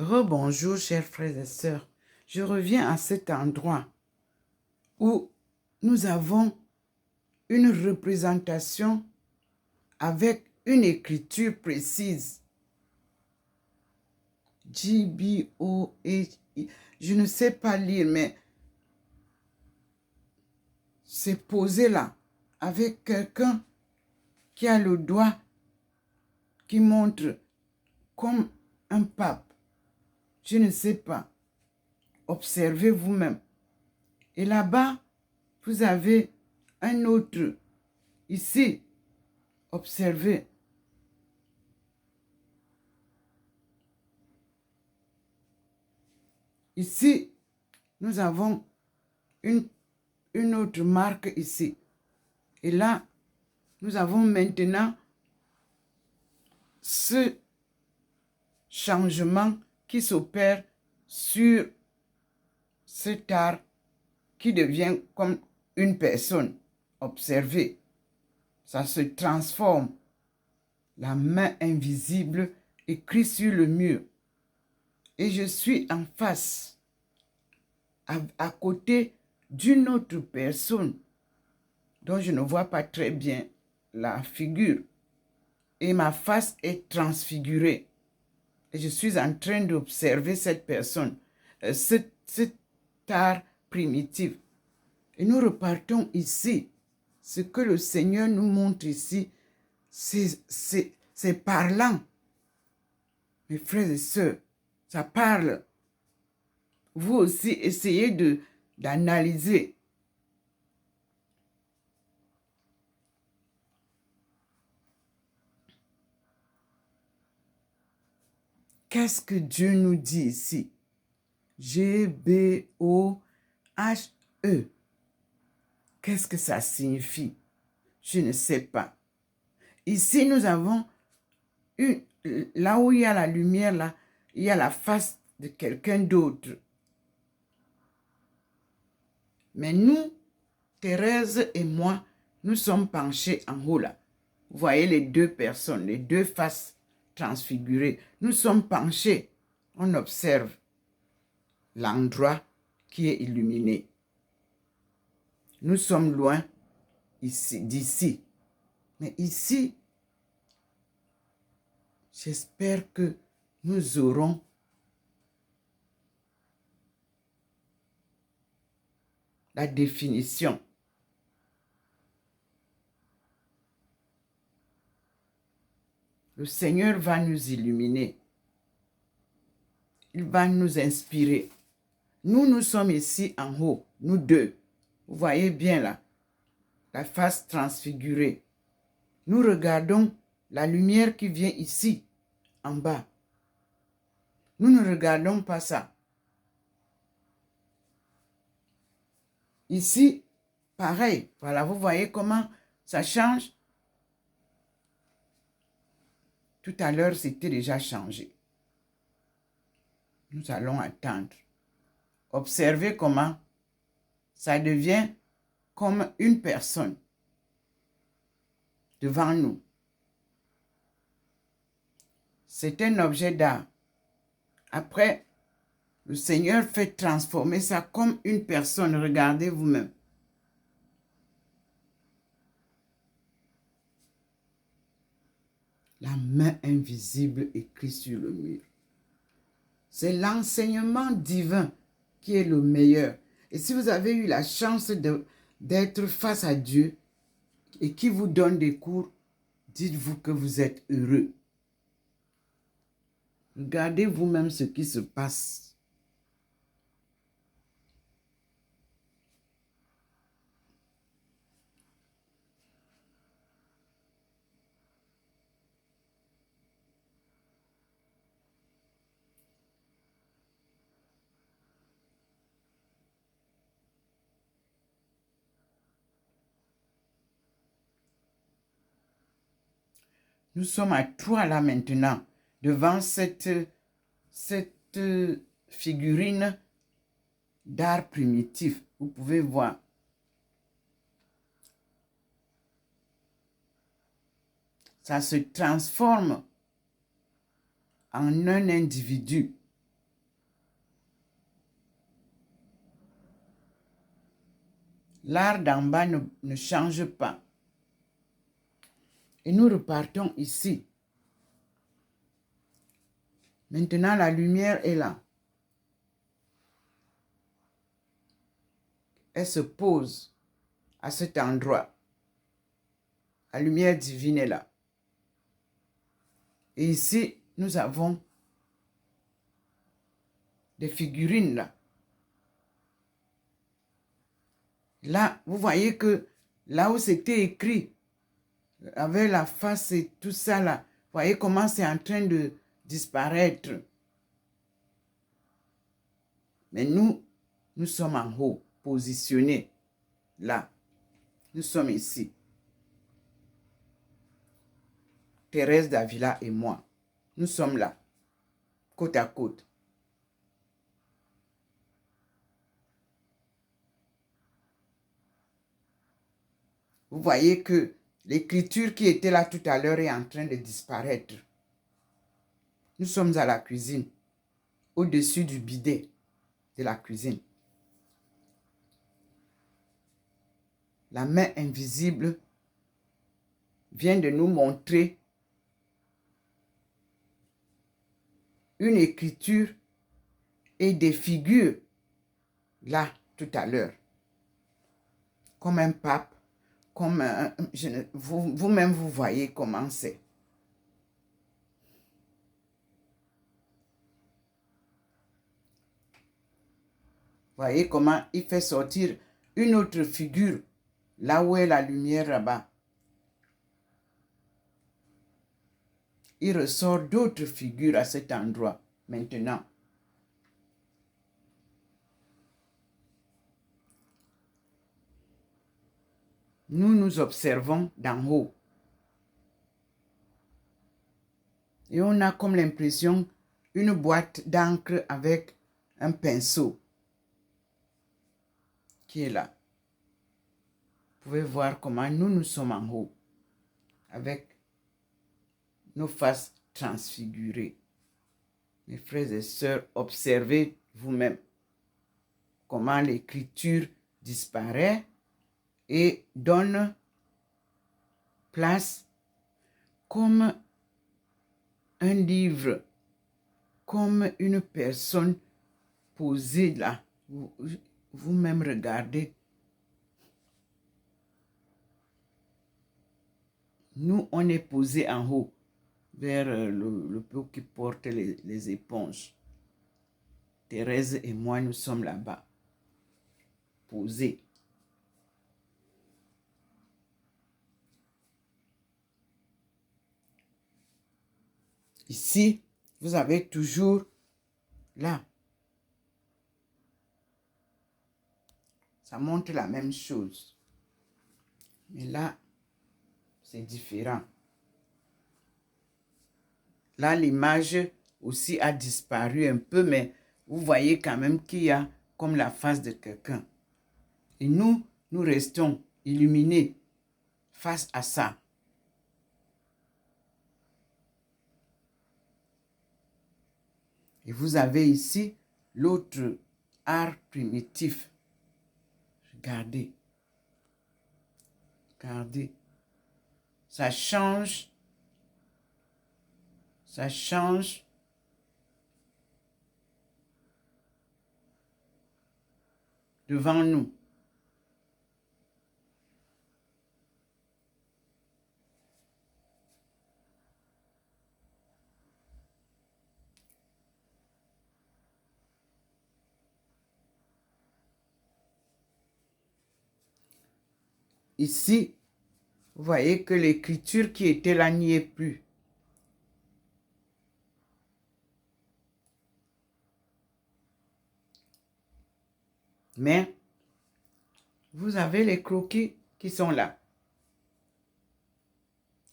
Rebonjour, chers frères et sœurs. Je reviens à cet endroit où nous avons une représentation avec une écriture précise. G-B-O-H-I. Je ne sais pas lire, mais c'est posé là, avec quelqu'un qui a le doigt qui montre comme un pape. Je ne sais pas. Observez vous-même. Et là-bas, vous avez un autre. Ici, observez. Ici, nous avons une autre marque ici. Et là, nous avons maintenant ce changement qui s'opère sur cet art qui devient comme une personne. Observez, ça se transforme. La main invisible écrit sur le mur. Et je suis en face, à côté d'une autre personne dont je ne vois pas très bien la figure. Et ma face est transfigurée. Et je suis en train d'observer cette personne, cet art primitif. Et nous repartons ici. Ce que le Seigneur nous montre ici, c'est parlant. Mes frères et sœurs, ça parle. Vous aussi, essayez d'analyser. Qu'est-ce que Dieu nous dit ici? G-B-O-H-E. Qu'est-ce que ça signifie? Je ne sais pas. Ici, nous avons là où il y a la lumière, là, il y a la face de quelqu'un d'autre. Mais nous, Thérèse et moi, nous sommes penchés en haut là. Vous voyez les deux personnes, les deux faces transfigurées. Nous sommes penchés. On observe l'endroit qui est illuminé. Nous sommes loin d'ici. Mais ici, j'espère que nous aurons la définition. Le Seigneur va nous illuminer. Il va nous inspirer. Nous sommes ici en haut, nous deux. Vous voyez bien là, la face transfigurée. Nous regardons la lumière qui vient ici, en bas. Nous ne regardons pas ça. Ici, pareil. Voilà, vous voyez comment ça change? Tout à l'heure, c'était déjà changé. Nous allons attendre. Observez comment ça devient comme une personne devant nous. C'est un objet d'art. Après, le Seigneur fait transformer ça comme une personne. Regardez vous-même. La main invisible écrit sur le mur. C'est l'enseignement divin qui est le meilleur. Et si vous avez eu la chance d'être face à Dieu et qui vous donne des cours, dites-vous que vous êtes heureux. Regardez vous-même ce qui se passe. Nous sommes à trois là maintenant, devant cette figurine d'art primitif. Vous pouvez voir. Ça se transforme en un individu. L'art d'en bas ne change pas. Et nous repartons ici. Maintenant, la lumière est là. Elle se pose à cet endroit. La lumière divine est là. Et ici, nous avons des figurines là. Là, vous voyez que là où c'était écrit, avec la face et tout ça là, vous voyez comment c'est en train de disparaître. Mais nous sommes en haut, positionnés là. Nous sommes ici. Thérèse Davila et moi, nous sommes là, côte à côte. Vous voyez que l'écriture qui était là tout à l'heure est en train de disparaître. Nous sommes à la cuisine, au-dessus du bidet de la cuisine. La main invisible vient de nous montrer une écriture et des figures là tout à l'heure. Comme un pape, comme un, vous-même vous voyez comment c'est. Voyez comment il fait sortir une autre figure là où est la lumière là-bas. Il ressort d'autres figures à cet endroit maintenant. Nous nous observons d'en haut. Et on a comme l'impression une boîte d'encre avec un pinceau qui est là. Vous pouvez voir comment nous sommes en haut avec nos faces transfigurées. Mes frères et sœurs, observez vous-même comment l'écriture disparaît et donne place comme un livre, comme une personne posée là. Vous-même regardez. Nous, on est posé en haut, vers le pot qui porte les éponges. Thérèse et moi, nous sommes là-bas, posés. Ici, vous avez toujours là. Ça montre la même chose. Mais là, c'est différent. Là, l'image aussi a disparu un peu, mais vous voyez quand même qu'il y a comme la face de quelqu'un. Et nous restons illuminés face à ça. Et vous avez ici l'autre art primitif. Regardez. Regardez. Ça change. Ça change. Devant nous. Ici, vous voyez que l'écriture qui était là n'y est plus. Mais vous avez les croquis qui sont là.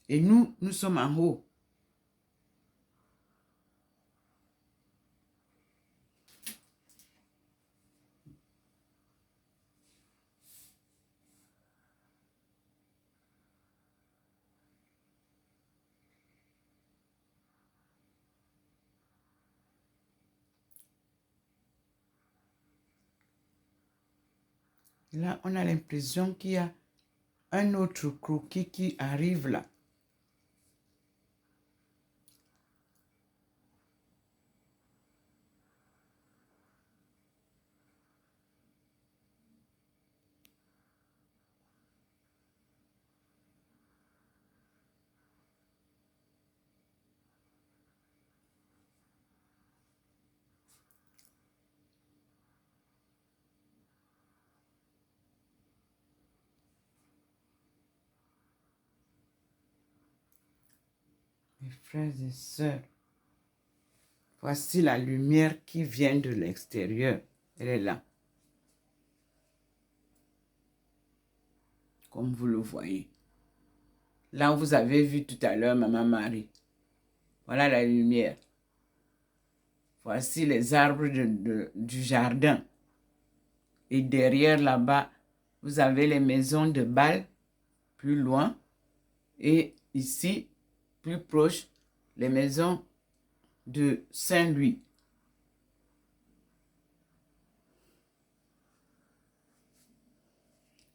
Et nous sommes en haut. Là, on a l'impression qu'il y a un autre croquis qui arrive là. Mes frères et sœurs, voici la lumière qui vient de l'extérieur. Elle est là. Comme vous le voyez. Là où vous avez vu tout à l'heure Maman Marie. Voilà la lumière. Voici les arbres du jardin. Et derrière là-bas, vous avez les maisons de Bâle, plus loin. Et ici, plus proche, les maisons de Saint-Louis.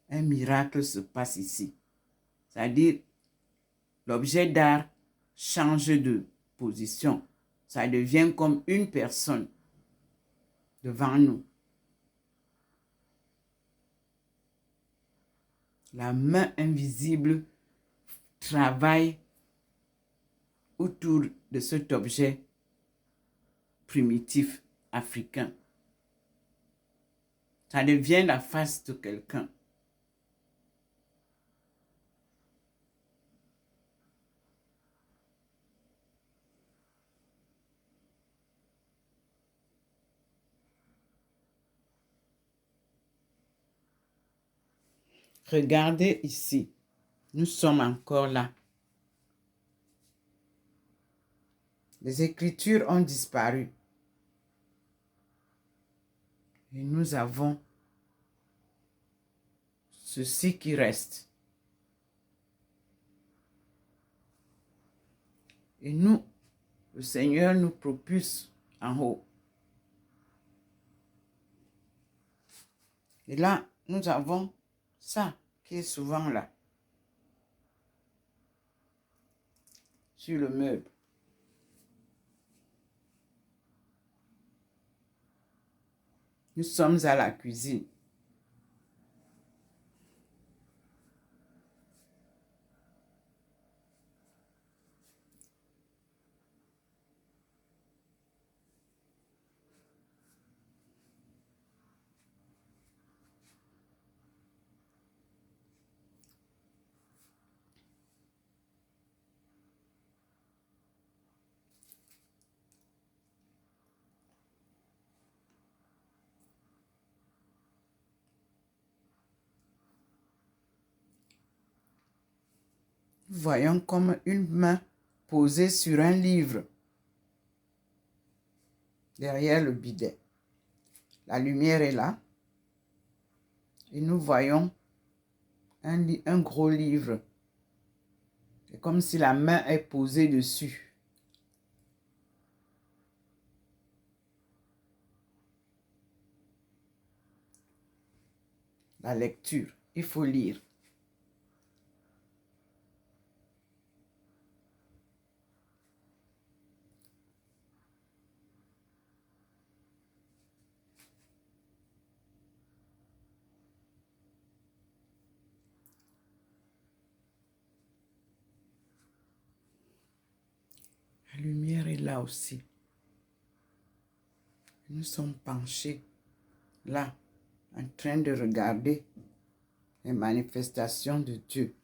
Un miracle se passe ici. C'est-à-dire, l'objet d'art change de position. Ça devient comme une personne devant nous. La main invisible travaille autour de cet objet primitif africain. Ça devient la face de quelqu'un. Regardez ici. Nous sommes encore là. Les écritures ont disparu. Et nous avons ceci qui reste. Et nous, le Seigneur nous propulse en haut. Et là, nous avons ça qui est souvent là, sur le meuble. Nous sommes à la cuisine. Nous voyons comme une main posée sur un livre derrière le bidet. La lumière est là. Et nous voyons un gros livre. C'est comme si la main est posée dessus. La lecture, il faut lire. La lumière est là aussi. Nous sommes penchés là, en train de regarder les manifestations de Dieu.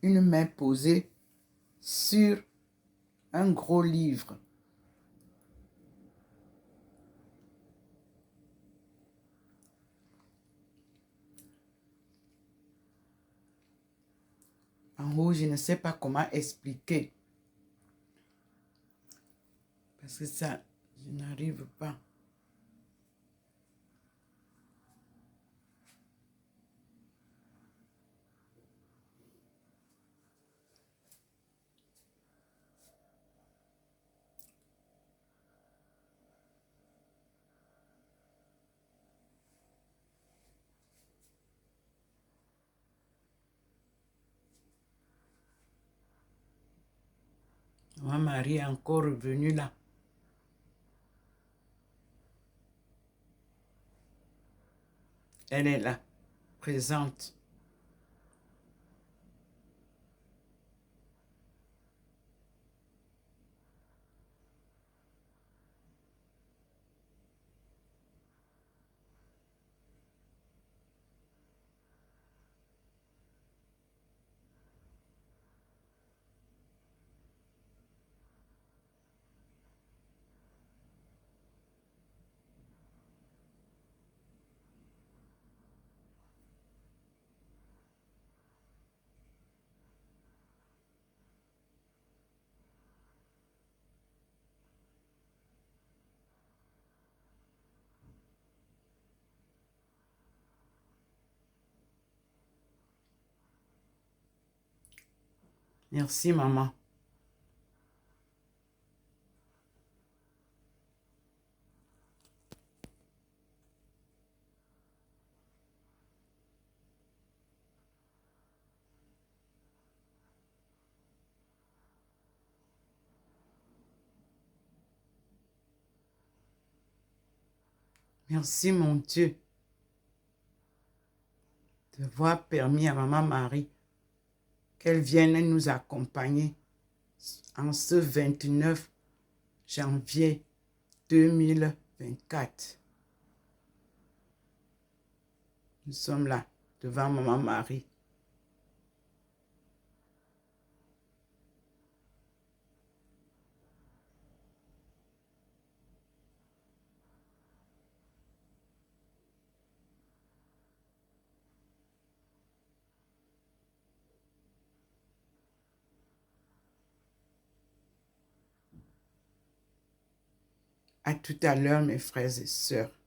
Une main posée sur un gros livre. En haut, je ne sais pas comment expliquer. Parce que ça, je n'arrive pas. Maman Marie est encore revenue là. Elle est là, présente. Merci, maman. Merci, mon Dieu, d'avoir permis à Maman Marie qu'elle vienne nous accompagner en ce 29 janvier 2024. Nous sommes là, devant Maman Marie. À tout à l'heure, mes frères et sœurs.